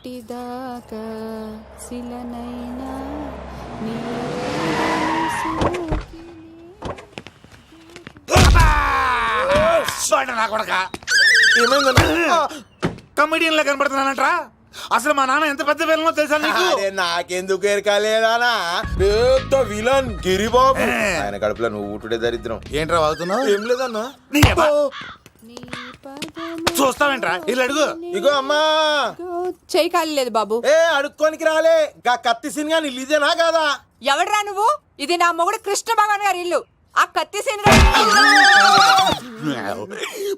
ఇదాకా శిలనైనా నా కొడక కమెడియన్ లా కనబడుతున్నానంట్రా. అసలు మా నాన్న ఎంత పెద్ద విలనో తెలుసా నీకు? నాకెందుకు ఎరకాలేదానా పెద్ద విలన్ గిరిబాబు. ఆయన కడుపులో నువ్వు ఊటుడే దరిద్రం. ఏంట్రా వాగుతున్నావు? ఏం లేదన్నా. చూస్తావేంట్రా ఇల్లు అడుగు. ఇగో అమ్మా చెయ్యి ఖాళీ లేదు బాబు. అడుక్కోనికి రాలే గా కత్తి సినిమా ఇదేనా కాదా? ఎవడరా నువ్వు? ఇది నా మొగుడు కృష్ణ భగవాన్ గారి ఇల్లు. ఆ కత్తి సీన్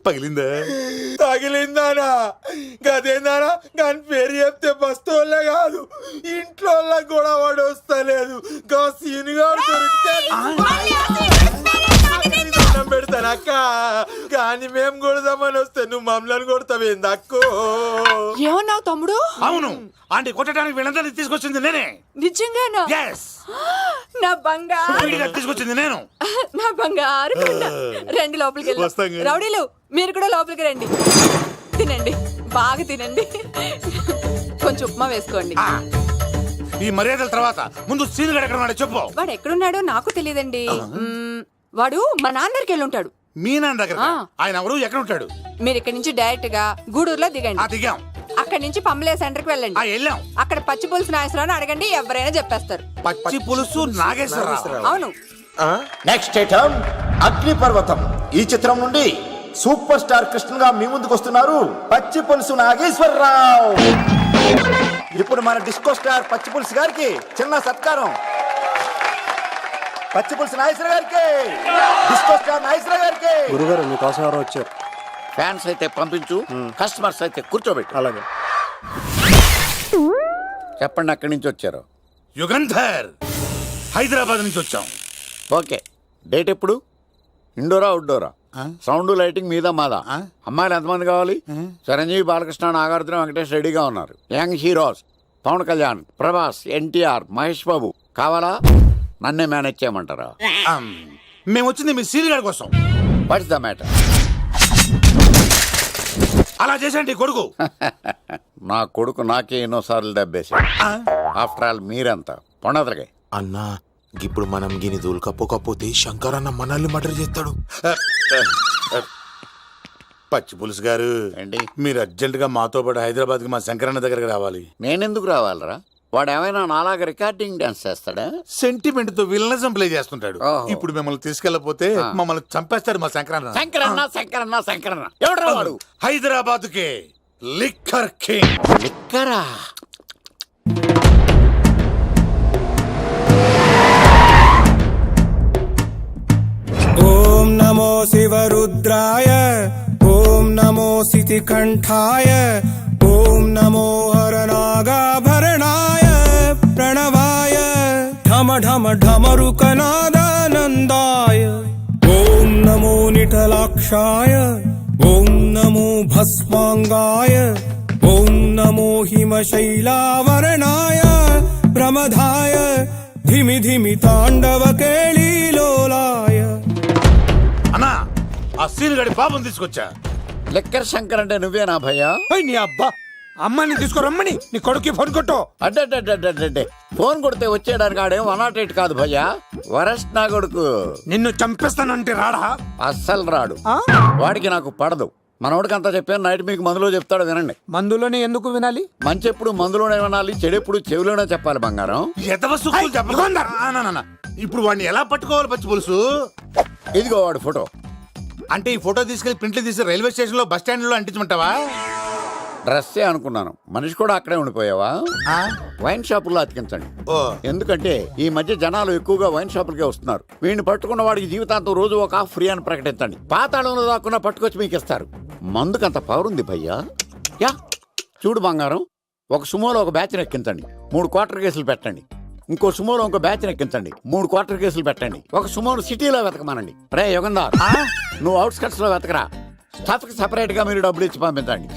పగిలిందా? తగిలిందానా? గదేందానా? దాని పేరు చెప్తే బస్తోళ్ళే కాదు ఇంట్లో కూడా వాడు వస్తలేదు. గా సీనుగా దొరికితే పెడతాను అక్క. కానీ మేము కొడదామని వస్తే నువ్వు మమ్మల్ని కొడతావేంది అక్కో? ఏమన్నావు తమ్ముడు? అవును, ఆంటీ కొట్టడానికి వీళ్ళందరినీ తీసుకొచ్చింది నేనే. నిజంగానా? నా బంగారు తీసుకొచ్చింది నేను. నా బంగారు రండి లోపలికి వెళ్ళి. రౌడీలు మీరు కూడా లోపలికి రండి. తినండి, బాగా తినండి. కొంచెం ఉప్మా వేసుకోండి. ఈ మర్యాదల తర్వాత ముందు సీన్ గడ ఎక్కడ చెప్పు. వాడు ఎక్కడున్నాడో నాకు తెలియదండి. వాడు మా నాన్న దగ్గరికి వెళ్ళి ఉంటాడు. మీ నాన్న దగ్గర? ఆయన ఎవరు, ఎక్కడ ఉంటాడు? మీరు ఇక్కడ నుంచి డైరెక్ట్ గా గూడూరులో దిగండి. దిగాం. అక్కడ నుంచి పంబలే సెంటర్ కి వెళ్ళండి. వెళ్ళాం. అక్కడ పచ్చి పులుసు నాగేశ్వరరావు అడగండి, ఎవరైనా చెప్పేస్తారు. పచ్చి పులుసు నాగేశ్వరరావు? అవును. నెక్స్ట్ ఐటమ్ అగ్నిపర్వతం. ఈ చిత్రం నుండి సూపర్ స్టార్ కృష్ణగా మీ ముందుకు వస్తున్నారు పచ్చి పులుసు నాగేశ్వరరావు. ఇప్పుడు మన డిస్కో స్టార్ పచ్చి పులుసు గారికి చిన్న సత్కారం. పచ్చి పులుసు నాగేశ్వర గారికి, డిస్కో స్టార్ నాగేశ్వర గారికి. గురుగారు మీకోసం ఎవరు వచ్చారు? ఫ్యాన్స్ అయితే పంపించు, కస్టమర్స్ అయితే కూర్చోబెట్టు. అలాగే. చెప్పండి, అక్కడి నుంచి వచ్చారు? యుగంధర్, హైదరాబాద్ నుంచి వచ్చాం. ఓకే, డేట్ ఎప్పుడు? ఇండోరా అవుట్డోరా? సౌండ్ లైటింగ్ మీద మాదా? అమ్మాయిలు ఎంతమంది కావాలి? చిరంజీవి, బాలకృష్ణ, నాగార్జున, వెంకటేష్ రెడీగా ఉన్నారు. యంగ్ హీరోస్ పవన్ కళ్యాణ్, ప్రభాస్, ఎన్టీఆర్, మహేష్ బాబు కావాలా? నన్నే మేనేజ్ చేయమంటారా? మేము వచ్చింది మీ సీన్ గారి కోసం. What's the matter? అలా చేసేయండి కొడుకు. నా కొడుకు నాకే ఎన్నోసార్లు దెబ్బేసి. ఆఫ్టర్ ఆల్ మీరంతా పొండదలకే. అన్నా ఇప్పుడు మనం గిని దూల్కపోకపోతే శంకర్ అన్న మనల్ని మర్డర్ చేస్తాడు. పచ్చి పులుసు గారు, ఏంటి? మీరు అర్జెంట్ గా మాతో పాటు హైదరాబాద్ కి మా శంకరన్న దగ్గరకు రావాలి. నేనెందుకు రావాలరా? వాడు ఏమైనా నాలాగా రికార్డింగ్ డాన్స్ చేస్తాడా? సెంటిమెంట్ తో విలనిజం ప్లే చేస్తుంటాడు. ఇప్పుడు మిమ్మల్ని తీసుకెళ్లపోతే మమ్మల్ని చంపేస్తాడు మా శంకరన్న. శంకరన్న శంకరన్న శంకరన్న ఎవడు వాడు? హైదరాబాద్ కే లిక్కర్ కింగ్. లిక్కరా? ఓం నమో శివరుద్రాయ, ఓం నమో శితికంఠాయ, ఓం నమో హరనాగాభరణాయ ప్రణవాయ ఢమ ఢమ ఢమరుకనాదానందాయ, ఓం నమో నిఠలాక్షాయ, ఓం నమో భస్మాంగాయ, ఓం నమో హిమశైలావరణాయ ప్రమదాయ ధిమి ధిమి తాండవ కేళీలోలాయ. అన్నా, ఆ సీన్ గడి పాపం తీసుకొచ్చా. లిక్కర్ శంకర్ అంటే నువ్వేనా భయ్యా? నీ అబ్బా, అమ్మని తీసుకురమ్మని నీ కొడుకు ఫోన్ కొట్టు. అడ్డే ఫోన్ కొడితే వచ్చేయడానికి ఆడేం 108 కాదు భయ్యా, వరస్ట్ నా కొడుకు. నిన్ను చంపేస్తానంటే రాడా? అస్సలు రాడు. వాడికి నాకు పడదు. మనోడికి అంతా చెప్పాను, నైట్ మీకు మందులో చెప్తాడు వినండి. మందులోనే ఎందుకు వినాలి? మంచి ఎప్పుడు మందులోనే వినాలి, చెడెప్పుడు చెవిలోనే చెప్పాలి బంగారం. ఇప్పుడు వాడిని ఎలా పట్టుకోవాలి పచ్చి పులుసు? ఇదిగో వాడు ఫోటో. అంటే ఈ ఫోటో తీసుకెళ్లి ప్రింట్లు తీసి రైల్వే స్టేషన్ లో బస్ స్టాండ్ లో అంటించమంటావా? డ్రెస్సే అనుకున్నాను, మనిషి కూడా అక్కడే ఉండిపోయావా? వైన్ షాపుల్లో అతికించండి. ఎందుకంటే ఈ మధ్య జనాలు ఎక్కువగా వైన్ షాపులకే వస్తున్నారు. వీడిని పట్టుకున్న వాడికి జీవితాంతం రోజు ఒక ఆఫ్ ఫ్రీ అని ప్రకటించండి. పాతాళంలో దాక్కున్నా పట్టుకొచ్చి మీకు ఇస్తారు. మందుకంత పవర్ ఉంది భయ్యా. యా చూడు బంగారం, ఒక సుమోలో ఒక బ్యాచ్ ఎక్కించండి, 3 క్వార్టర్ కేసులు పెట్టండి. ఇంకో సుమోలో ఇంకో బ్యాచ్ ఎక్కించండి, 3 క్వార్టర్ కేసులు పెట్టండి. ఒక సుమోను సిటీలో వెతకమానండి. రే యుగంధర్, నువ్వు అవుట్స్కట్స్ లో వెతకరా. స్టాఫ్ కి సెపరేట్ గా మీరు డబ్బులు ఇచ్చి పంపించండి.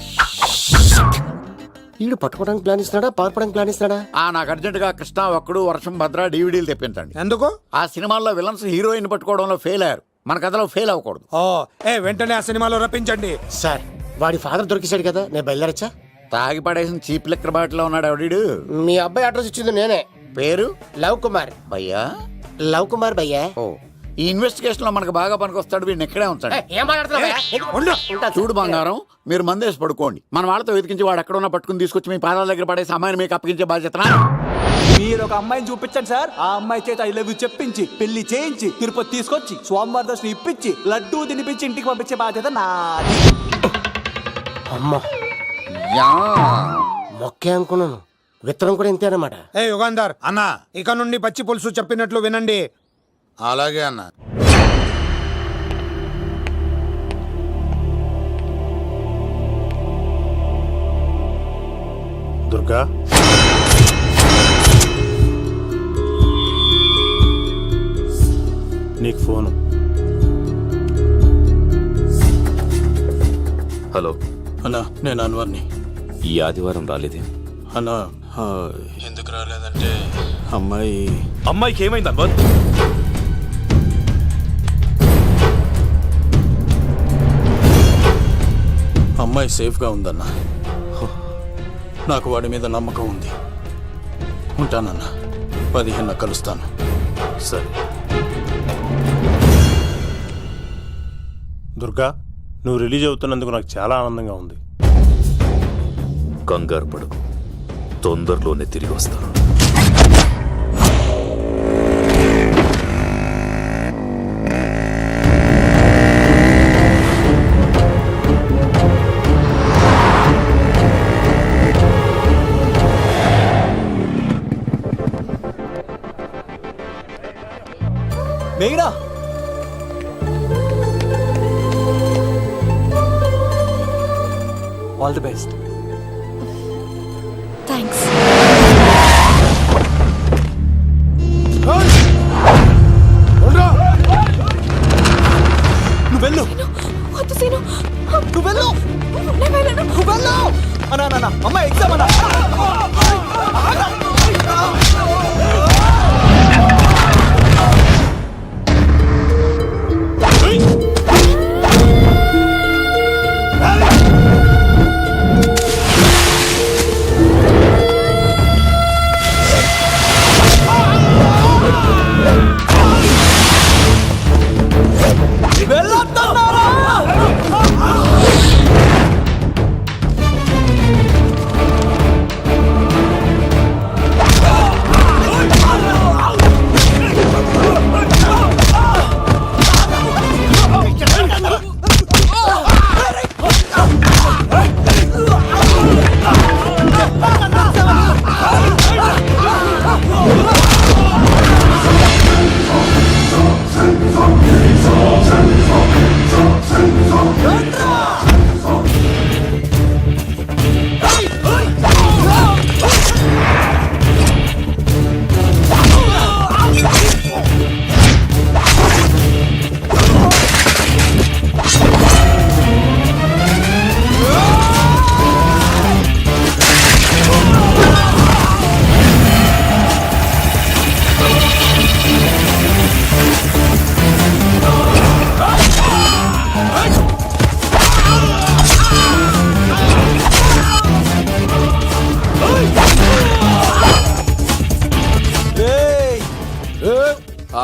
వీడు పట్టుకోవడానికి ప్లాన్ ఇస్తున్నాడా, పారిపోవడానికి ప్లాన్ ఇస్తున్నాడా? నాకు అర్జెంట్ గా కృష్ణ, ఒక్కడు, వర్షం, భద్ర డివిడీలు తెప్పించండి. ఎందుకు? ఆ సినిమాల్లో విలన్స్ హీరోయిన్ పట్టుకోవడంలో ఫెయిల్ అయ్యారు, మన కథలో ఫెయిల్ అవ్వకూడదు. వెంటనే ఆ సినిమాలో రప్పించండి. సార్, వాడి ఫాదర్ దొరికేశాడు కదా, నేను బయలుదేరచ్చా? తాగి పడేసిన చీప్ లెక్కర్ బాటిలో ఉన్నాడు ఎవడీడు? మీ అబ్బాయి అడ్రస్ ఇచ్చింది నేనే. పేరు లవ్ కుమార్. భయ్యా. లవ్ కుమార్ భయ్యా. ఓ, ఈ ఇన్వెస్టిగేషన్ లో మనకు బాగా పనికొస్తాడు. వీడిని ఎక్కడే ఉంచండి. ఏం మాట్లాడుతున్నావు? చూడు బంగారం, మీరు మందేసి పడుకోండి. మన వాళ్ళతో వెతికించి వాడు ఎక్కడ ఉన్నా పట్టుకుని తీసుకొచ్చి మీ పాదాల దగ్గర పడేసి అమ్మాయిని మీకు అప్పగించే బాధ్యత నాది. మీరు ఒక అమ్మాయిని చూపించండి సార్. ఆ అమ్మాయి చేత ఐ లవ్ యూ చెప్పించి పెళ్లి చేయించి తిరుపతి తీసుకొచ్చి స్వామివారి దర్శనం ఇప్పించి లడ్డూ తినిపించి ఇంటికి పంపించే బాధ్యత నాది. అమ్మా యా. మొక్కే అనుకున్నాను. విత్తనం కూడా ఇంతే అన్నమాట. ఏ యుగాంధర్, అన్నా ఇక నుండి పచ్చి పులుసు చెప్పినట్లు వినండి. అలాగే అన్న. దుర్గా, నీకు ఫోను. హలో అన్నా, నేను అన్వర్ని. ఈ ఆదివారం రాలేదే? అన్నా, ఎందుకు రాలేదంటే అమ్మాయికి ఏమైంది అన్వర్? అమ్మాయి సేఫ్గా ఉందన్నా. నాకు వాడి మీద నమ్మకం ఉంది. ఉంటానన్నా. 15 కలుస్తాను. సరే. దుర్గా, నువ్వు రిలీజ్ అవుతున్నందుకు నాకు చాలా ఆనందంగా ఉంది. కంగారు పడకు, తొందరలోనే తిరిగి వస్తాను. మేఘనా, ఆల్ ది బెస్ట్. థ్యాంక్స్. నువ్వు వెళ్ళు, వద్దు సీను. నువ్వు వెళ్ళు, నేను వెళ్ళను. నువ్వు వెళ్ళు. అన్నా అమ్మాయి ఎగ్జామ్ అన్నా.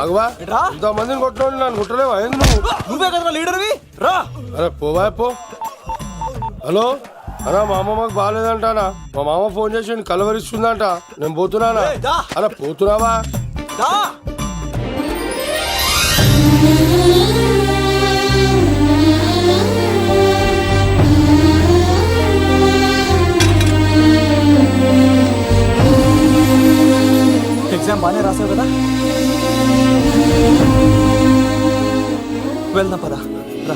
ఆగువా, ఇంతమందిని కొట్టినోడు నన్ను కుట్టలేవా? నువ్వే కదా లీడర్వి, రా. అరే పోవా పో. హలో అన్నా, మా అమ్మమ్మకి బాగాలేదంటానా. మా మామ ఫోన్ చేసి కలవరిస్తుందంట. నేను పోతున్నానా? అరే పోతున్నావా? దా. ఎగ్జామ్ బాగానే రాసావు కదా, వెళ్దాం పదా, రా.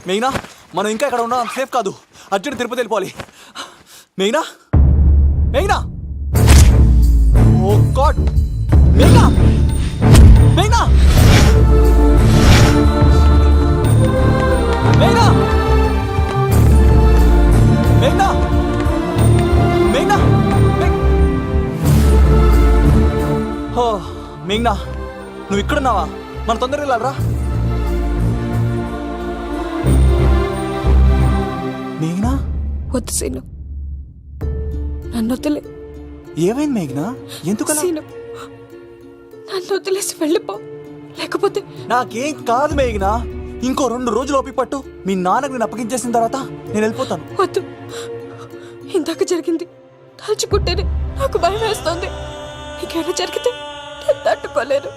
మెయినా, మనం ఇంకా ఇక్కడ ఉన్నాం, సేఫ్ కాదు. అర్జెంట్ తిరుపతి వెళ్ళిపోవాలి. మెయినా, మెయినా. ఓ గాడ్ మేఘనా మేఘనా మేఘనా మేఘనా మేఘనా ఓ మేఘనా నువ్వు ఇక్కడున్నావా? మన తొందరగా వెళ్ళాలరా. మేఘనా వద్దు సీను, నన్ను వదిలే. ఏమైంది మేఘనా? ఎందుకలా? సీను, నన్ను వదిలేసి వెళ్ళిపో, లేకపోతే నాకేం కాదు మేఘనా. ఇంకో 2 రోజులు ఓపిక పట్టు. మీ నాన్నకు నేను అప్పగించేసిన తర్వాత నేను వెళ్ళిపోతాను. వద్దు. ఇందాక జరిగింది తలుచుకుంటేనే నాకు భయం వేస్తోంది. ఇంకేమైనా జరిగితే నేను తట్టుకోలేను.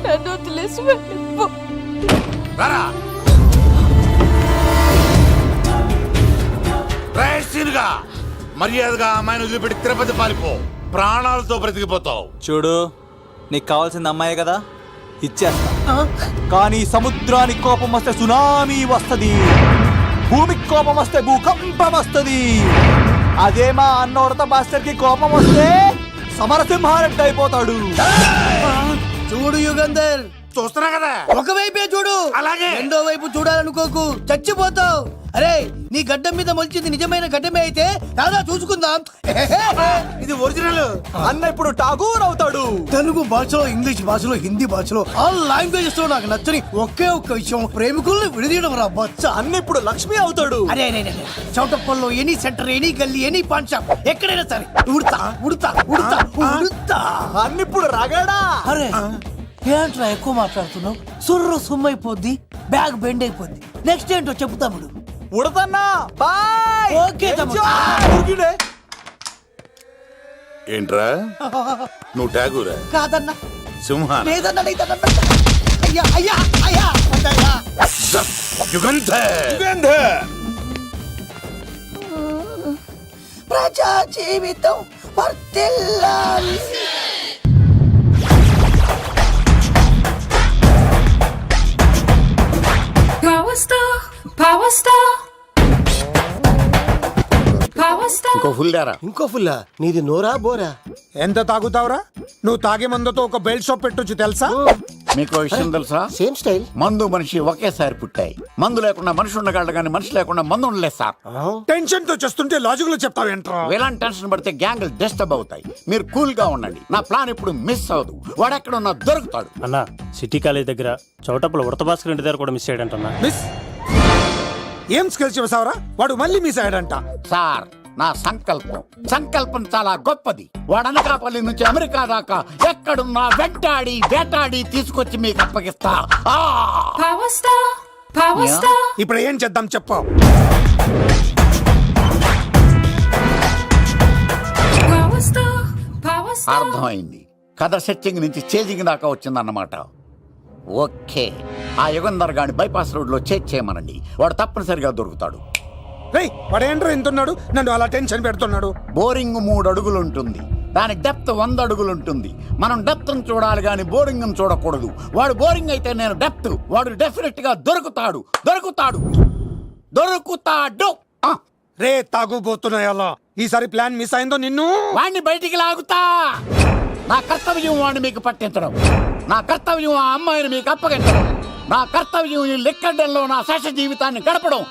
నన్ను వదిలేసి వెళ్ళిపో. రారా రైట్గా మర్యాదగా అమ్మాయిని వదిలిపెట్టి తిరుపతి పారిపో. ప్రాణాలతో బ్రతికిపోతావు. చూడు, నీకు కావాల్సింది అమ్మాయే కదా, ఇచ్చేస్తా. కానీ సముద్రానికి కోపం వస్తే సునామీ వస్తది, భూమికి కోపం వస్తే భూకంపం వస్తది. అదే మా అన్నోడత మాస్టర్ కి కోపం వస్తే సమరసింహారెడ్డి అయిపోతాడు. చూడు యుగంధర్, చూస్తున్నా కదా, ఒకవైపే చూడు, అలాగే రెండో వైపు చూడాలనుకోకు, చచ్చిపోతావు. అరే, నీ గడ్డం మీద మొలిచింది నిజమైన గడ్డమే అయితే దాదా చూసుకుందాం. ఇది ఒరిజినల్. అన్న ఇప్పుడు ఠాగూర్ అవుతాడు. తెలుగు భాషలో, ఇంగ్లీష్ భాషలో, హిందీ భాషలో, ఆల్ లాంగ్వేజెస్ లో నాకు నచ్చని ఒకే ఒక్క విషయం, ప్రేమికుల్ని విడదీయడం రా బచ్చ. అన్న ఇప్పుడు లక్ష్మి అవుతాడు. అరే చౌటప్పల్లో ఎనీ సెంటర్, ఎనీ గల్లీ, ఎనీ పాన్ షాప్, ఎక్కడైనా సరే ఉడతా ఉడతా ఉడతా ఉడతా. అన్న ఇప్పుడు రగడా. అరే ఏంట్రా ఎక్కువ మాట్లాడుతున్నావు? సుర్రు సుమ్మైపోద్ది, బ్యాగ్ బెండ్ అయిపోద్ది. నెక్స్ట్ ఏంటో చెప్పు తమ్ముడు. ఉడతన్నా బాయ్. ఓకే తమ్ముడు. ఉరికిడే. ఏంట్రా నువ్వు ఠాగూరా? కాదన్నా, సింహ లేదన్నా, లేదన్నా. అయ్యా అయ్యా అయ్యా అయ్యా. యుగంధర్. ప్రజా జీవితం వర్ధిల్లాలి. ఇంకో ఫుల్ దారా. ఇంకో ఫుల్లా? నీది నోరా బోరా? ఎంత తాగుతావురా? నువ్వు తాగే మందుతో ఒక బెల్ట్ షాప్ పెట్టొచ్చు తెలుసా? మీకు విషయం తెలుసా? Same style. మందు మనిషి ఒకేసారి పుట్టాయి. మందు లేకుండా మనిషి ఉండగలడు కానీ మనిషి లేకుండా మందు ఉండలేదు సార్. టెన్షన్ తో చేస్తుంటే లాజిక్ లో చెప్తావేంట్రా? ఎలాంటి టెన్షన్ పడితే గ్యాంగులు డిస్టర్బ్ అవుతాయి. మీరు కూల్ గా ఉండండి. నా ప్లాన్ ఇప్పుడు మిస్ అవ్వదు. వాడెక్కడున్నా దొరుకుతాడు. అన్నా, సిటీ కాలేజ్ దగ్గర చౌటప్పుల ఉడత భాస్కర్ ఇంటి దగ్గర కూడా మిస్ అయ్యాడంటన్నా. మిస్ ఏం స్కిల్స్ చేసావరా? వాడు మళ్ళీ మిస్ అయ్యాడంట. సార్, నా సంకల్పం చాలా గొప్పది. వాడు అనకాపల్లి నుంచి అమెరికా దాకా ఎక్కడున్నా వెంటాడి వేటాడి తీసుకొచ్చి మీకు అప్పగిస్తా. ఇప్పుడు ఏం చేద్దాం చెప్పు. అర్థమైంది. కథ సెట్టింగ్ నుంచి చేజింగ్ దాకా వచ్చిందన్నమాట. ఓకే, ఆ యుగంధర్ గాని బైపాస్ రోడ్ లో చేయమనండి. వాడు తప్పనిసరిగా దొరుకుతాడు. వాడేంట్రా ఎంతున్నాడు? నన్ను అలా టెన్షన్ పెడుతున్నాడు. బోరింగ్ 3 అడుగులు ఉంటుంది, దాని డెప్త్ 100 అడుగులు ఉంటుంది. మనం డెప్త్ చూడాలి గాని బోరింగ్ చూడకూడదు. వాడు బోరింగ్ అయితే నేను డెప్త్. వాడు డెఫినెట్ గా దొరుకుతాడు. రే తాగుబోతున్నాయి అలా. ఈసారి ప్లాన్ మిస్ అయిందో నిన్ను వాడిని బయటికి లాగుతా. నా కర్తవ్యం వాడిని మీకు పట్టించడం. నా కర్తవ్యం ఆ అమ్మాయిని మీకు అప్పగించడం. నా కర్తవ్యం ఈ లెక్కడంలో నా శేష జీవితాన్ని గడపడం.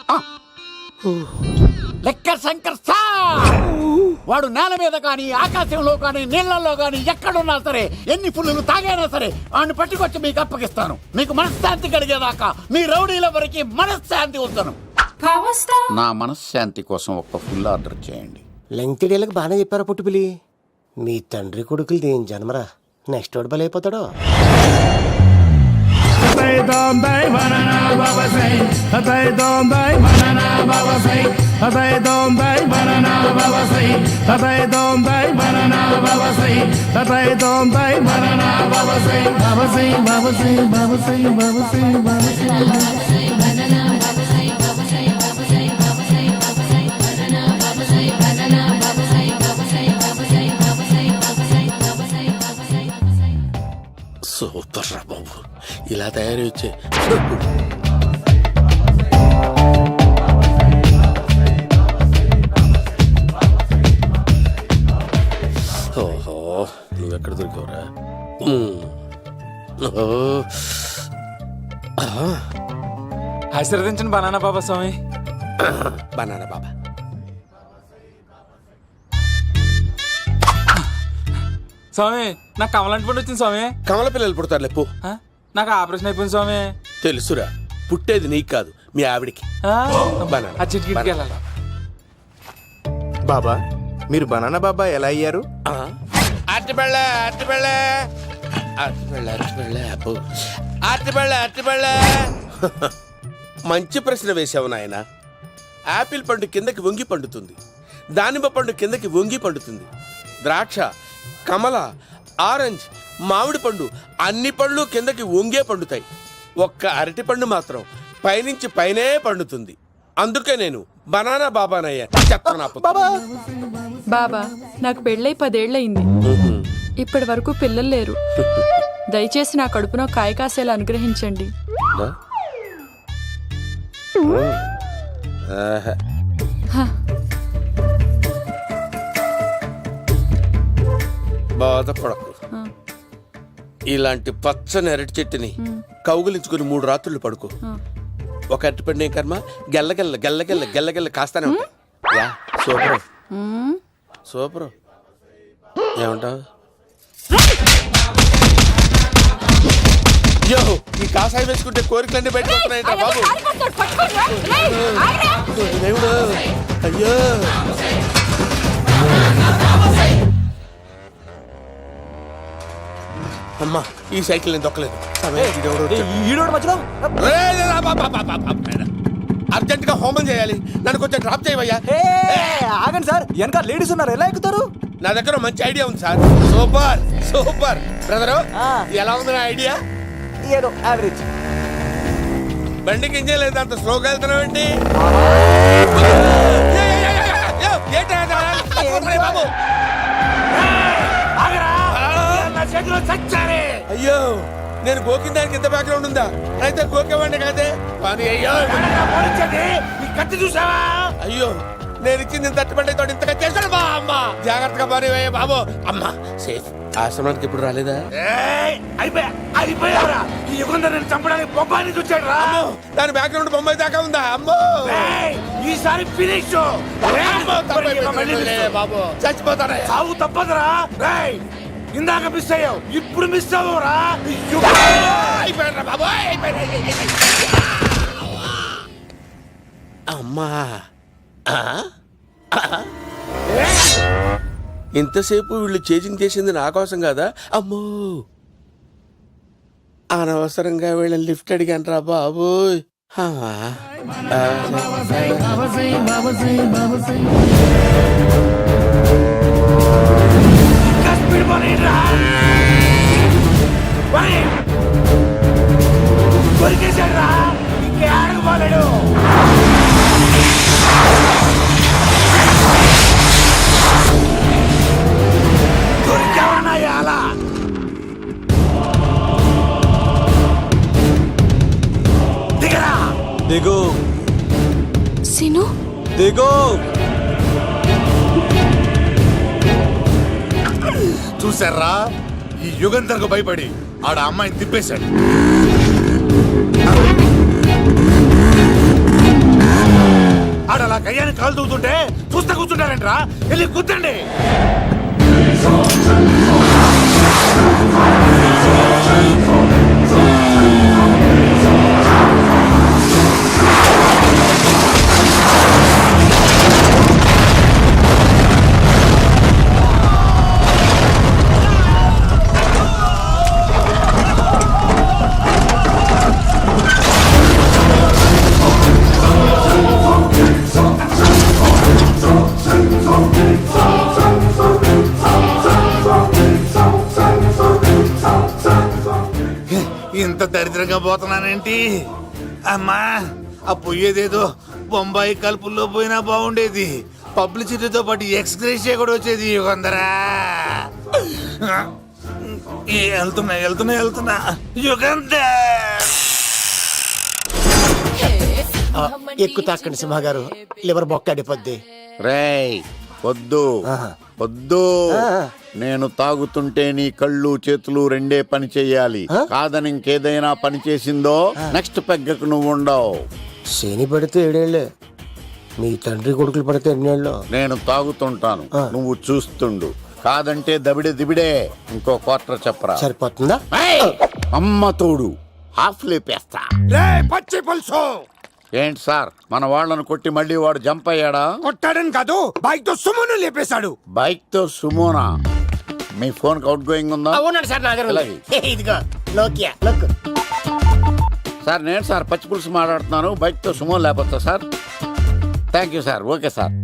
Liquor Shankar sir. వాడు నేల మీద కానీ ఆకాశంలో కానీ నీళ్లలో కానీ ఎక్కడున్నా సరే, ఎన్ని ఫుల్లు తాగైనా సరే వాడిని పట్టుకొచ్చి మీకు అప్పగిస్తాను. మీకు మనశ్శాంతి కలిగేదాకా మీ రౌడీల వరకు మనశ్శాంతి వస్తాను. నా మనశ్శాంతి కోసం ఒక్క ఫుల్ ఆర్డర్ చేయండి. లెంగ్త్ డేలకు బాగానే చెప్పారా పుట్టుపిలి? మీ తండ్రి కొడుకులు దేని జన్మరా? నెక్స్ట్ వాడు బలైపోతాడో. ఇలా తయారీ వచ్చే ఓహో నువ్వెక్కడ దొరికావురా ఆశీర్వదించండి బనానా బాబా స్వామి. బనానా బాబా స్వామి నాకు కమలంటి పండు వచ్చింది స్వామి. కమల పిల్లలు పుడతారు లేపు ఆ? నాకు ఆపరేషన్ అయిపోయింది స్వామి. తెలుసురా పుట్టేది నీకు కాదు మీ ఆవిడికి. బనానా. అర్జెంట్కి వెళ్ళాలి. బాబా మీరు బనానా బాబా ఎలా అయ్యారు? అట్టిబెళ్ళ అట్టిబెళ్ళ అట్టిబెళ్ళ అట్టిబెళ్ళ అబ్బో అట్టిబెళ్ళ అట్టిబెళ్ళ. మంచి ప్రశ్న వేసావు నాయన. యాపిల్ పండు కిందకి వంగి పండుతుంది, దానిమ్మ పండు కిందకి వంగి పండుతుంది, ద్రాక్ష, కమల, ఆరెంజ్, మామిడి పండు అన్ని పండ్లు కిందకి వంగే పండుతాయి. ఒక్క అరటి పండు మాత్రం పైనుంచి పైనే పండుతుంది. అందుకే నేను బనానా బాబానయ్యా. బాబా నాకు పెళ్ళై 10 ఏళ్ళయింది. ఇప్పటి వరకు పిల్లలు లేరు. దయచేసి నా కడుపున కాయ కాసేలా అనుగ్రహించండి. బాధపడకు. ఇలాంటి పచ్చని అరటి చెట్టుని కౌగులించుకుని 3 రాత్రులు పడుకో. ఒక అరటి పండు ఏం కర్మ గెల్లగెల్ల గెల్లగెల్ల గెల్లగెల్ల కాస్తానే ఉంటాయి. Yeah super super. ఏమంటావు? యో ఈ కాసాయి వేసుకుంటే కోరికలన్నీ బయటకు వస్తున్నాయంట బాబు. దేవుడు అయ్యో. అమ్మా ఈ సైకిల్ నేను దొక్కలేదు. అర్జెంట్ గా హోమం చేయాలి. నన్ను కొంచెం డ్రాప్ చేయవయ్యా. ఆగండి సార్, వెనక లేడీస్ ఉన్నారు, ఎలా ఎక్కుతారు? నా దగ్గర మంచి ఐడియా ఉంది సార్. Super super brother. ఎలా ఉంది నా ఐడియా? ఏదో యావరేజ్. బండికి ఇంజన్ లేదు, అంత స్లోగా వెళ్తున్నావు ఏంటి? అయ్యో నేను గోకిన దానికి ఇంత బ్యాక్గ్రౌండ్ ఉందా? అయితే గోకేవాడిని కాదే. కానీ అయ్యో కత్తి చూసావా? అయ్యో నేను ఇచ్చింది తట్టుబడి తోటి ఇంతగా చేశాడు మా అమ్మ. జాగ్రత్తగా పని బాబు. అమ్మ సేఫ్. ఆశ్రమానికి ఇప్పుడు రాలేదా? అయిపోయారా ఈ యుగంలో నేను చంపడానికి బొబ్బాని చూచాడు రా. దాని బ్యాక్గ్రౌండ్ బొమ్మాయి దాకా ఉందా? అమ్మో ఈసారి ఫినిష్ బాబు చచ్చిపోతారా? సాగు తప్పదురా. ఇందాక మిస్ అయ్యావు, ఇప్పుడు మిస్ అవ్వరా. అమ్మా ఇంతసేపు వీళ్ళు చేజింగ్ చేసింది నా కోసం కదా. అమ్మో అనవసరంగా వీళ్ళని లిఫ్ట్ అడిగాను రా బాబు. కొరికేశాడురా, ఇంకే ఆడకపోలేడు. దొరికావన్నాయా అలా? దిగరా. దిగు సిను దిగు. చూసారా ఈ యుగంధర్కు భయపడి ఆడ అమ్మాయిని తిప్పేశాడు. ఆడ అలా కయ్యాన్ని కాలు తూగుతుంటే చూస్తా కూర్చుంటారంట్రా. వెళ్ళి కూర్చోండి. ఇంత దరిద్రంగా పోతున్నానేంటి? అమ్మా ఆ పోయేదేదో బొంబాయి కలుపుల్లో పోయినా బాగుండేది. పబ్లిసిటీతో పాటు ఎక్స్గ్రేషియా కూడా వచ్చేది యుగంధరా. వెళ్తున్నా యుగంధర్. ఎక్కు తాకండి సింహ గారు, లివర్ బొక్కడిపోద్ది. రేయ్ వద్దు వద్దు, నేను తాగుతుంటే నీ కళ్ళు చేతులు రెండే పని చెయ్యాలి. కాదని ఇంకేదైనా పని చేసిందో నెక్స్ట్ పెగ్గకు నువ్వు ఉండవు. శని పడితే 7 ఏళ్ళే, మీ తండ్రి కొడుకులు పడితే 8 ఏళ్ళు. నేను తాగుతుంటాను, నువ్వు చూస్తుండు. కాదంటే దబిడే దిబిడే. ఇంకో క్వార్టర్ చెప్పరా. సరిపోతుందా? ఏయ్! అమ్మ తోడు హాఫ్ లేపేస్తా. పచ్చి పులుసు ఏంటి సార్, మన వాళ్ళను కొట్టి మళ్ళీ వాడు జంప్ అయ్యాడా? కొట్టాడని కాదు, బైక్ తో సుమను లేపేశాడు. బైక్ తో సుమోనా? మీ ఫోన్ అవుట్ గోయింగ్ ఉందా? అవునండి సార్, నా దగ్గర ఎలాగే? ఇదిగో నోకియా లుక్. సార్ నేను సార్ పచ్చి పులుసు మాట్లాడుతున్నాను. బైక్ తో సుమో లేపొచ్చా sir? Thank you sir. Okay sir,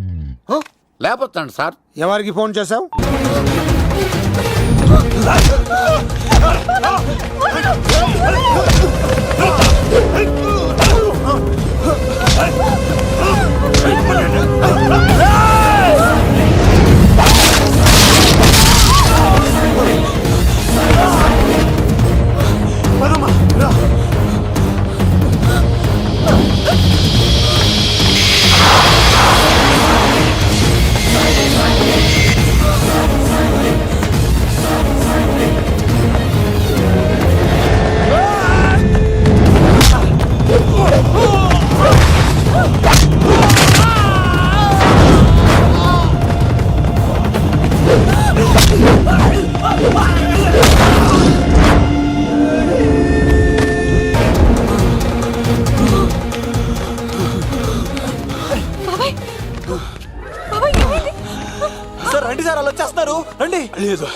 లేపొచ్చండి సార్. ఎవరికి ఫోన్ చేసావు? బాబాయ్ బాబాయ్ ఏమైంది? సార్ రండి సార్, అలా వచ్చేస్తున్నారు. రండి. లేదు,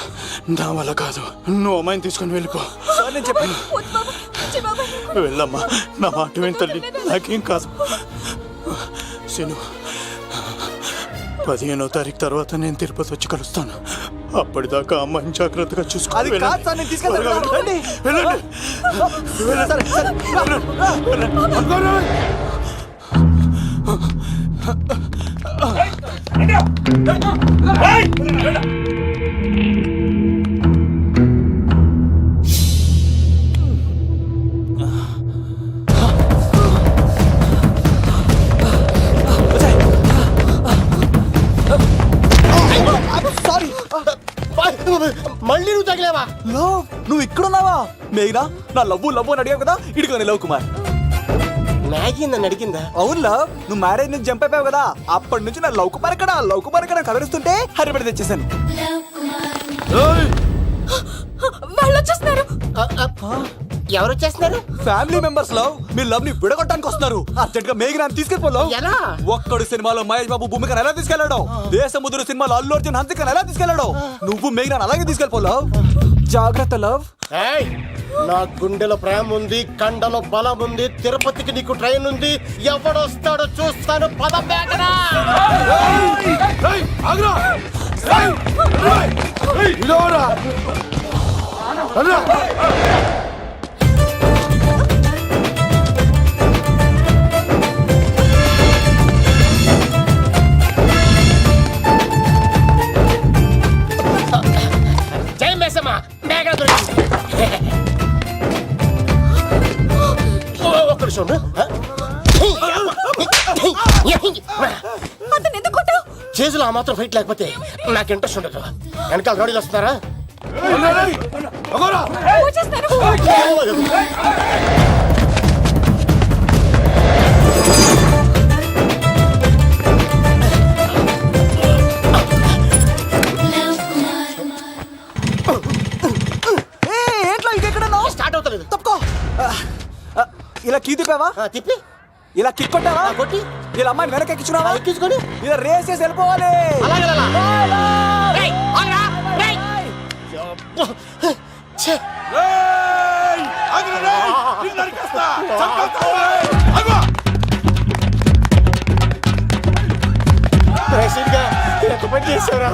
నా వల్ల కాదు. నువ్వు అమ్మాయిని తీసుకొని వెళ్ళిపో. సార్ నేను చెప్పాను. వద్దు బాబాయ్, వచ్చే బాబాయ్. వెళ్ళమ్మా, నా మాట విని తల్లి, నాకేం కాదు. శను, 15వ తారీఖు తర్వాత నేను తిరుపతి వచ్చి కలుస్తాను. అప్పటిదాకా అమ్మాయిని జాగ్రత్తగా చూసుకో. అది కాదు సార్, నేను తీసుకెళ్తాను. రండి. వెళ్ళండి. సారీ. మళ్ళీ నువ్వు తగిలేవా? లవ్, నువ్వు ఇక్కడున్నావా? మేఘనా, నా లవ్వు అని అడిగావు కదా, ఇడిగా లవ్ కుమార్. మ్యాగీ నన్ను అడిగిందా? అవును లవ్, నువ్వు మ్యారేజ్ నుంచి జంప్ అయిపోయావు కదా, అప్పటి నుంచి నా లవ్ కుమార్ ఎక్కడ కలరిస్తుంటే హరిపడి తెచ్చేసాను. వాళ్ళు వచ్చేస్తున్నారు. ఎవరు వచ్చేస్తున్నారు? ఫ్యామిలీ మెంబర్స్ లవ్, మీ లవ్ ని విడగొట్టడానికి వస్తున్నారు. అర్జెంట్ గా మేఘనాన్ని తీసుకెళ్ళిపోలేవు. ఎలా? ఒక్కడు సినిమాలో మహేష్ బాబు భూమికను ఎలా తీసుకెళ్లాడు, దేశముద్రు సినిమాలో అల్లు అర్జున్ హన్సికను ఎలా తీసుకెళ్లాడు, నువ్వు మేఘనాన్ని అలాగే తీసుకెళ్ళిపోలేవు. జాగ్రత్త లవ్. ఏయ్, నా గుండెలో ప్రేమ ఉంది, కండలో బలం ఉంది, తిరుపతికి నీకు ట్రైన్ ఉంది. ఎవడొస్తాడో చూస్తాను. పద మేఘనా. జై మేసమ్మ, మేఘన దొరికింది. ఒక్క నిమిషం ఉండు. అతను ఎందుకు కొట్టావు? చేతులు ఆ మాత్రం ఫైట్ లేకపోతే నాకు ఇంట్రెస్ట్ ఉండదు. వెనకాల రౌడీలు వస్తున్నారా? వచ్చేస్తున్నారు. ఏంట్లో ఇంకెక్కడ స్టార్ట్ అవుతలేదు. తప్పుకో. ఇలా కీ తిప్పావా? తిప్పి ఇలా కిక్ కొట్టావా? కొట్టి ఇలా అమ్మాయిని వెనక ఎక్కించున్నావా? ఎక్కించుకొని ఇలా రేస్ చేసి వెళ్ళిపోవాలి. అలాగే చేసారా?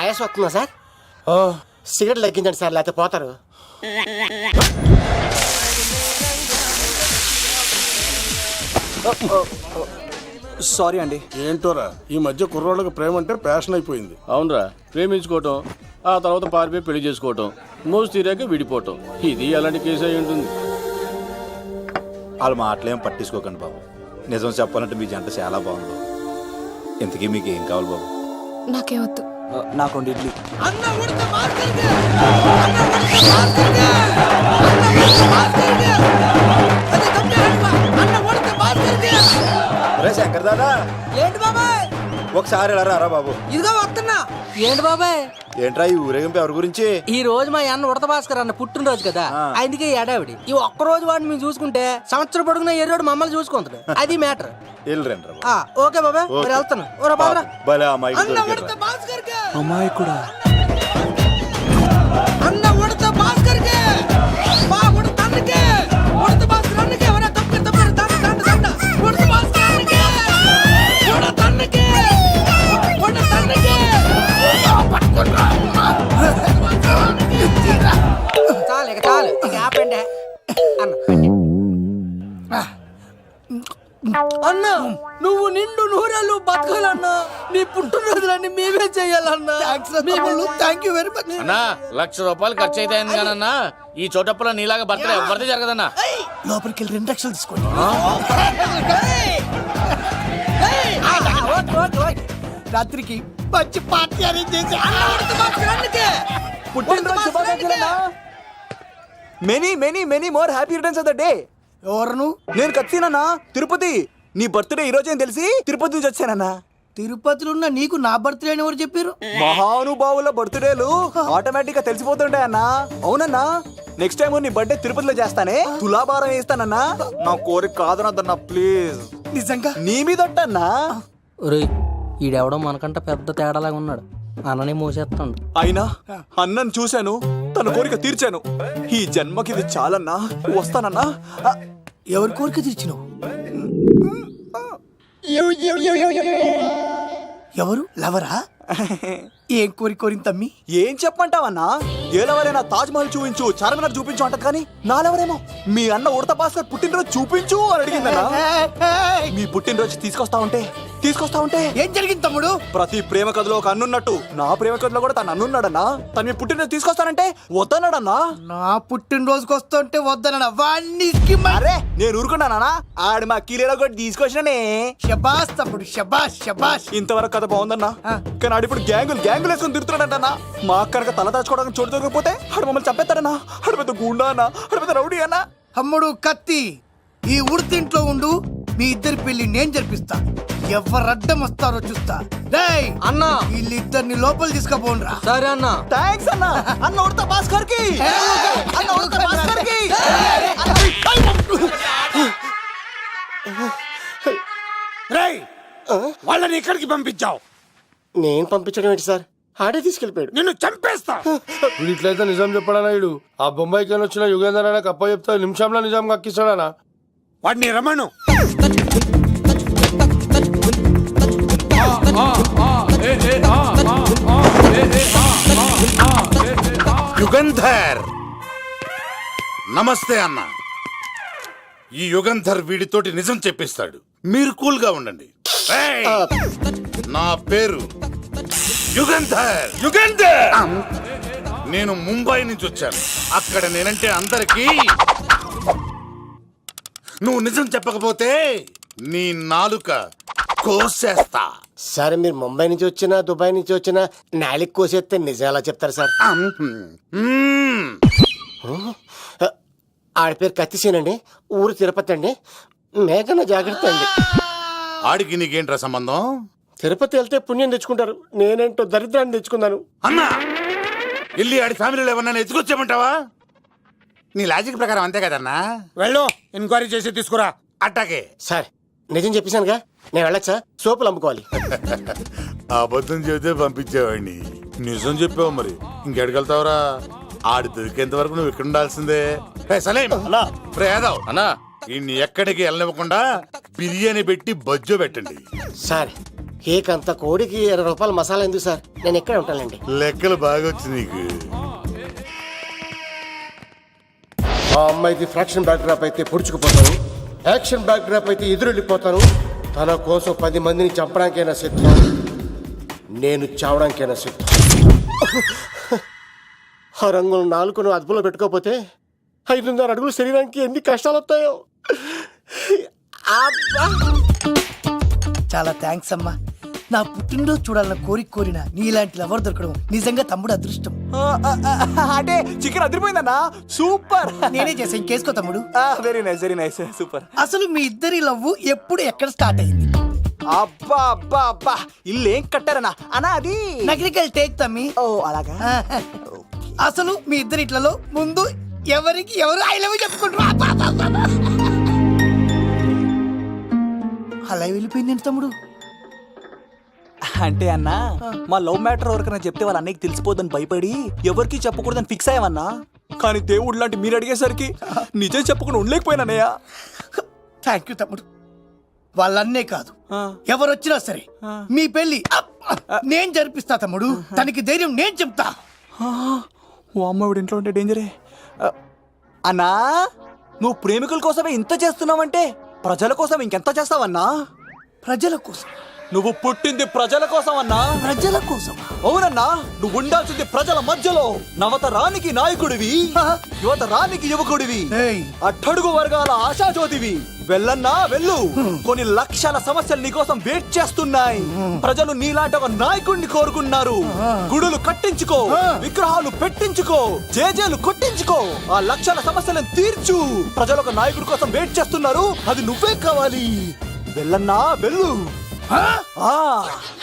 ఆయాసం వస్తుందా సార్? సిగరెట్ లెక్కించండి సార్, లేకపోతే పోతారు. సారీ అండి. ఏంటోరా ఈ మధ్య కుర్రోళ్ళకి ప్రేమ అంటే ప్యాషన్ అయిపోయింది. అవునరా, ప్రేమించుకోవటం ఆ తర్వాత పారిపోయి పెళ్లి చేసుకోవటం, మోజు తీరాక విడిపోవటం, ఇది అలాంటి కేసు అయి ఉంటుంది. వాళ్ళ మాటలేం పట్టించుకోకండి బాబు. నిజం చెప్పాలంటే మీ జంట చాలా బాగుంది. ఇంతకీ మీకు ఏం కావాలి బాబు? నాకేమొద్దు. నాకు 2 ఇడ్లీ. అరే శంకర్ దాదా, ఏంటి బాబాయ్? ఒకసారి ఇలా రారా బాబు. ఇదిగో వస్తున్నా. ఏంటి బాబాయ్? ఏంట్రా ఈ ఊరేగింపు ఎవరి గురించి? ఈ రోజు మా అన్న ఉడత భాస్కర్ అన్న పుట్టినరోజు కదా, అందుకే ఏడావిడి. ఈ ఒక్క రోజు వాడిని మేము చూసుకుంటే సంవత్సరం పొడుగున ఏరోడు మమ్మల్ని చూసుకుంటాడు. అది మ్యాటర్. వెళ్ళరండి ఓకే బాబాయ్, మరి వెళ్తాను. ఓరా బాబరా. భలే అమ్మాయి అమ్మాయి కూడా అన్న ఉడత భాస్కర్ కే మా ఉడత అన్నకే ఉడత భాస్కర్ అన్నకే ఎవరా తప్పక తప్పక తండ ఉడత భాస్కర్ అన్నకే ఉడత అన్నకే ఉడత అన్నకే చాలు ఇక ఆపండి అన్న. నువ్వు నిండు నూరేళ్ళు బతకాలన్నా, నీ పుట్టినరోజులన్నీ మేమే చెయ్యాలన్నా. Thank you very much. అన్నా, 1,00,000 రూపాయలు ఖర్చు అయితే కానన్నా ఈ చోటప్పులో నీలాగా బర్త్డే ఎవరిది జరగదన్నా. లోపలికి వెళ్ళి 2 లక్షలు తీసుకోండి. రాత్రికి మంచి పార్టీ అరేంజ్ చేసి పుట్టినరోజు శుభాకాంక్షలన్నా. Many many many more happy returns of the day. ఎవరు? నేను కత్తినన్నా, తిరుపతి. నీ బర్త్డే ఈ రోజే తెలిసి తిరుపతి నుంచి వచ్చానన్నా. తిరుపతిలో ఉన్న నీకు నా బర్త్డే అని ఎవరు చెప్పారు? మహానుభావుల బర్త్డేలు ఆటోమేటిక్ గా తెలిసిపోతుంటాయన్నా. అవునన్నా, నెక్స్ట్ టైం నీ బర్త్డే తిరుపతిలో చేస్తానే, తులాభారం వేస్తానన్నా. నా కోరిక కాదనద్దన్నా ప్లీజ్. నిజంగా నీ మీదట్టన్నా. ఈడెవడో మనకంట పెద్ద తేడాలాగా ఉన్నాడు. అన్ననే మోసేస్తాడు. అయినా అన్నను చూశాను, తన కోరిక తీర్చాను. ఈ జన్మకి ఇది చాలన్నా, వస్తానన్నా. ఎవరి కోరిక తీర్చినావు? ఎవరు? లవరా? ఏం కోరిన తమ్మి? ఏం చెప్పంటావన్నా? ఏలవరైనా తాజ్ మహల్ చూపించు, చార్మినార్ చూపించు అంటది కానీ నాలెవరేమో మీ అన్న ఉడత భాస్కర్ పుట్టినరోజు చూపించు అని అడిగిందన్నా. మీ పుట్టినరోజు తీసుకొస్తా ఉంటే ఏం జరిగింది తమ్ముడు? ప్రతి ప్రేమ కథలో ఒక అన్నున్నట్టు నా ప్రేమ కథలో కూడా తను అన్నున్నాడన్నా. తను మీ పుట్టినరోజు తీసుకొస్తానంటే వద్దన్నాడన్నా. నా పుట్టినరోజుకి వస్తుంటే వద్దన వాణ్ణి. అరే నేను ఊరుకున్నానా? ఆడు మా కీలేలో కూడా తీసుకొచ్చిననే. శబాష్ తమ్ముడు, శబాష్ శబాష్. ఇంతవరకు కథ బాగుందన్నా, కానీ ఆడిప్పుడు గ్యాంగులు వేసుకొని తిరుగుతున్నాడంటన్నా. మా అక్కడికి తల దాచుకోవడానికి చోటు దొరికిపోతే ఆడు మమ్మల్ని చంపేస్తాడన్నా. ఆడు పెద్ద గుండా అన్నా, ఆడు పెద్ద రౌడీ అన్నా. తమ్ముడు కత్తి, ఈ ఉడితింట్లో ఉండు. మీ ఇద్దరి పెళ్లి నేను జరిపిస్తా. ఎవరడ్డం వస్తారో చూస్తా. డేయ్ అన్నా, వీళ్ళిద్దరిని లోపల తీసుకుపోండ్రా. సరే అన్నా. థాంక్స్ అన్నా. అన్న ఉడత భాస్కర్ కి, అన్న ఉడత భాస్కర్ కి. రేయ్, వాళ్ళని ఎక్కడికి పంపించావు? నేను పంపించడం ఏంటి సార్? ఆడే తీసుకెళ్ళిపోయాడు. నిన్ను చంపేస్తా. ఇట్లయితే నిజం చెప్పడానా ఇడు? ఆ బొంబాయికి వచ్చిన యుగేందర్ అనే కప్ప చెప్తా నిమిషంలో నిజం కక్కిస్తాడానా? వాడిని రమణు. యుగంధర్, నమస్తే అన్న. ఈ యుగంధర్ వీడితోటి నిజం చెప్పిస్తాడు. మీరు కూల్ గా ఉండండి. ఏయ్! నా పేరు యుగంధర్. నేను ముంబై నుంచి వచ్చాను. అక్కడ నేనంటే అందరికీ. నువ్వు నిజం చెప్పకపోతే నీ నాలుక కోసేస్తా. సరే, మీరు ముంబై నుంచి వచ్చినా దుబాయ్ నుంచి వచ్చినా నాలిక్ కోసేస్తే నిజం ఎలా చెప్తారు సార్? ఆడి పేరు కత్తిసేనండి, ఊరు తిరుపతి అండి. మేఘన జాగ్రత్త అండి. ఆడికి నీకేంట్రా సంబంధం? తిరుపతి వెళ్తే పుణ్యం తెచ్చుకుంటారు. నేనేంటో దరిద్రాన్ని తెచ్చుకున్నాను. అన్నా, వెళ్ళి ఆడి ఫ్యామిలీలో ఎవరన్నా ఎత్తుకొచ్చామంటావా? నీ లాజిక్ ప్రకారం అంతే కదన్నా. వెళ్ళు, ఎంక్వైరీ చేసి తీసుకురా. అట్టాకే. సార్, నిజం చెప్పేశానుగా, నేను వెళ్ళచ్చా? సోపులు అమ్ముకోవాలి. అబద్ధం చెబితే పంపించేవాడిని. నిజం చెప్పావు, మరి ఇంకెడగలుగుతావురా? ఆడి దొరికేంత వరకు నువ్వు ఇక్కడ ఉండాల్సిందే. సలేం యాదవ్ అన్నా, ఇన్ని ఎక్కడికి వెళ్ళనివ్వకుండా బిర్యానీ పెట్టి బజ్జో పెట్టండి. సార్, కేక్ అంత కోడికి 20 రూపాయల మసాలా ఎందుకు సార్, నేను ఎక్కడ ఉంటానండి. లెక్కలు బాగా వచ్చి నీకు. ఆ అమ్మాయిది ఫ్రాక్షన్ బ్యాక్ డ్రాప్ అయితే పొడుచుకుపోతాను, యాక్షన్ బ్యాక్ డ్రాప్ అయితే ఎదురెళ్ళిపోతాను. తన కోసం 10 మందిని చంపడానికైనా సిద్ధం, నేను చావడానికైనా సిద్ధం. ఆ రంగులు 4 అదుపులో పెట్టుకోకపోతే 5.5 అడుగులు శరీరానికి ఎన్ని కష్టాలు వస్తాయో. చాలా థ్యాంక్స్ అమ్మా. నా పుట్టినరోజు చూడాలన్న కోరిన నీలాంటి లవర్ దొరకడం నిజంగా తమ్ముడు అదృష్టం. అంటే చికెన్ అదిరిపోయిందన్నా, సూపర్. నేనే చేసా, ఇంకేసుకో తమ్ముడు. Very nice, very nice, super. అసలు మీ ఇద్దరి లవ్ ఎప్పుడు ఎక్కడ స్టార్ట్ అయింది? అబ్బా అబ్బా అబ్బా, ఇల్లు ఏం కట్టారన్నా అన్నా? అది నగరికల్ టేక్ తమ్మి. ఓ అలాగా. అసలు మీ ఇద్దరి ఇట్లలో ముందు ఎవరికి ఎవరు ఐ లవ్ చెప్పుకుంటారు? అలా వెళ్ళిపోయింది తమ్ముడు. అంటే అన్నా, మా లవ్ మ్యాటర్ ఎవరికైనా చెప్తే వాళ్ళ అన్నయ్యకి తెలిసిపోద్దని భయపడి ఎవరికి చెప్పకూడదని ఫిక్స్ అయ్యామన్నా. కానీ దేవుడు లాంటి మీరు అడిగేసరికి నిజం చెప్పకుండా ఉండలేకపోయినానయ్య. థ్యాంక్ యూ తమ్ముడు. వాళ్ళన్నే కాదు, ఎవరొచ్చినా సరే మీ పెళ్లి నేను జరిపిస్తా తమ్ముడు. తనకి ధైర్యం నేను చెప్తా. ఓ అమ్మాయి ఇంట్లో ఉంటే డేంజరే. అన్నా, నువ్వు ప్రేమికుల కోసమే ఇంత చేస్తున్నావంటే ప్రజల కోసం ఇంకెంత చేస్తావన్నా? ప్రజల కోసం? నువ్వు పుట్టింది ప్రజల కోసం అన్నా. ప్రజల కోసం? అవునన్నా, నువ్వు ఉండాల్సింది ప్రజల మధ్యలో. నవతరానికి నాయకుడివి, యువతరానికి యువకుడివి, అట్టడుగు వర్గాల ఆశాజ్యోతివి. వెళ్ళన్నా వెళ్ళు, కొన్ని లక్షల సమస్యలు నీ కోసం వెయిట్ చేస్తున్నాయి. ప్రజలు నీలాంటి ఒక నాయకుడిని కోరుకున్నారు. గుడులు కట్టించుకో, విగ్రహాలు పెట్టించుకో, జేజేలు కొట్టించుకో, ఆ లక్షల సమస్యలను తీర్చు. ప్రజలు ఒక నాయకుడి కోసం వెయిట్ చేస్తున్నారు, అది నువ్వే కావాలి. వెళ్ళన్నా వెళ్ళు.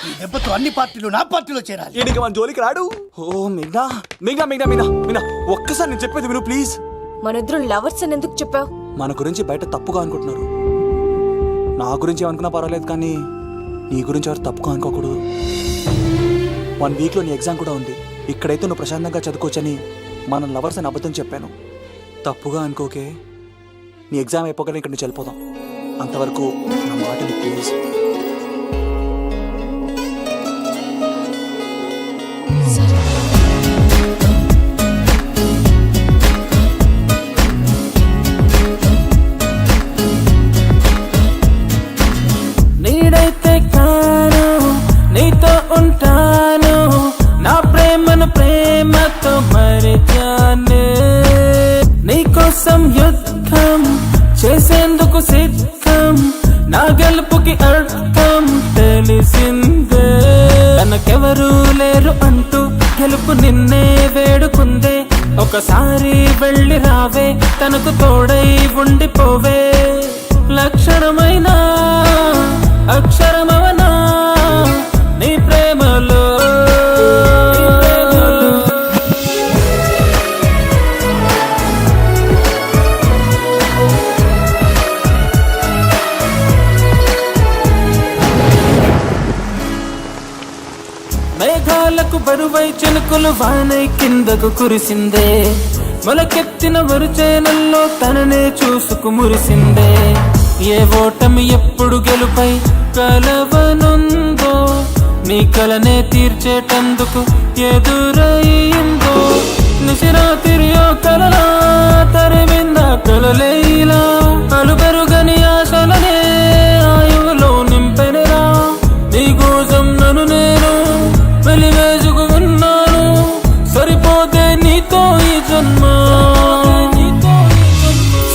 ఈ దెబ్బతో అన్ని పార్టీలు నా పార్టీలో చేరాలి. ఈడికి మన జోలికి రాడు. ఓ మిగ్నా మిగ్నా మిగ్నా మిగ్నా మిగ్నా, ఒక్కసారి నేను చెప్పేది విను ప్లీజ్. మన ఇద్దరు లవర్స్ అని ఎందుకు చెప్పావు? మన గురించి బయట తప్పుగా అనుకుంటున్నారు. నా గురించి ఏమనుకున్నా పర్వాలేదు, కానీ నీ గురించి ఎవరు తప్పుగా అనుకోకూడదు. 1 వీక్లో నీ ఎగ్జామ్ కూడా ఉంది. ఇక్కడైతే నువ్వు ప్రశాంతంగా చదువుకోవచ్చని మన లవర్స్ అని అబద్ధం చెప్పాను. తప్పుగా అనుకోకే. నీ ఎగ్జామ్ అయిపోగానే ఇక్కడ నుంచి వెళ్ళిపోదాం. అంతవరకు నా మాటని ప్లీజ్. నీడైతే కాను, నీతో ఉంటాను, నా ప్రేమను ప్రేమతో మరిచాను. నీకోసం యుద్ధం చేసేందుకు సిద్ధం, నా గెలుపుకి అర్థం తెలిసిందే. తనకెవరూ లేరు అంటూ గెలుపు నిన్నే వేడుకుందే. ఒకసారి వెళ్ళి రావే, తనకు తోడై ఉండిపోవే. లక్షణమైన అక్షరమవనా నీ ప్రేమలో. మేఘాలకు బరువై చినుకులు వానై కిందకు కురిసిందే. మొలకెత్తిన వరుచేనల్లో తననే చూసుకు మురిసిందే. ఏ ఓటమి ఎప్పుడు గెలుపై కలవనుందో, నీ కలనే తీర్చేటందుకు ఎదురయ్యిందో. నిశిరాతిరి కలలా తరిమింద కలలేలా, అలుబెరుగని ఆశలనే ఆయువులో నింపెనరా. నీ కోసం నన్ను నేను వెలివేసుకు ఉన్నాను, సరిపోతే నీతో ఈ జన్మ,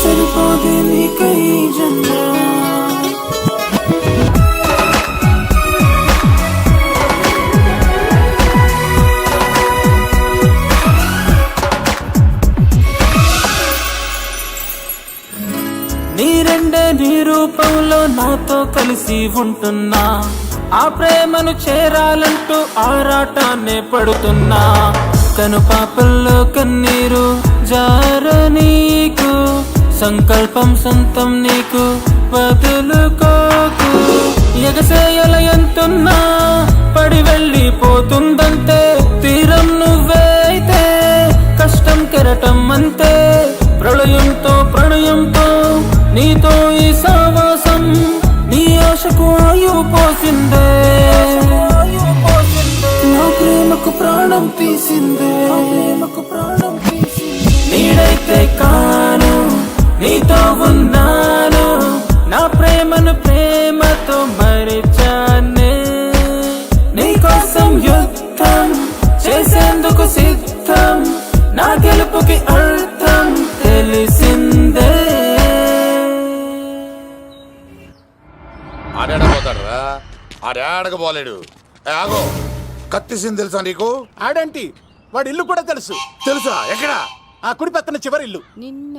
సరిపోతే నీకు ఈ జన్మ. నీరెండే నీ రూపంలో నాతో కలిసి ఉంటున్నా. ఆ ప్రేమను చేరాలంటూ ఆరాటాన్ని పడుతున్నా. కను పాపల్లో కన్నీరు జార నీకు, సంకల్పం సొంతం నీకు వదులుకోకు. ఎగసేయల ఎంతున్నా పడి వెళ్ళిపోతుందంటే, తీరం నువ్వే అయితే కష్టం కెరటం అంతే. ప్రళయంతో ప్రణయంతో నీతో ఈ సావాసం, నీ ఆశకు ఆయువు పోసిందే. ప్రాణం తీసిందే ప్రేమకు ప్రాణం తీసిందే నీడైతే కాను నీతో ఉన్నాను నా ప్రేమను ప్రేమతో మరిచానే నీకోసం యుద్ధం చేసేందుకు సిద్ధం నా గెలుపుకి అర్థం తెలిసిందే ఆడాడపోతాడు రా ఆడాడకపోలేడు ఆగో కత్తిసింది తెలుసా నీకు? ఆడంటి వాడి ఇల్లు కూడా తెలుసు. తెలుసా? ఎక్కడ? ఆ కుడి పక్కన చివరి ఇల్లు. నిన్న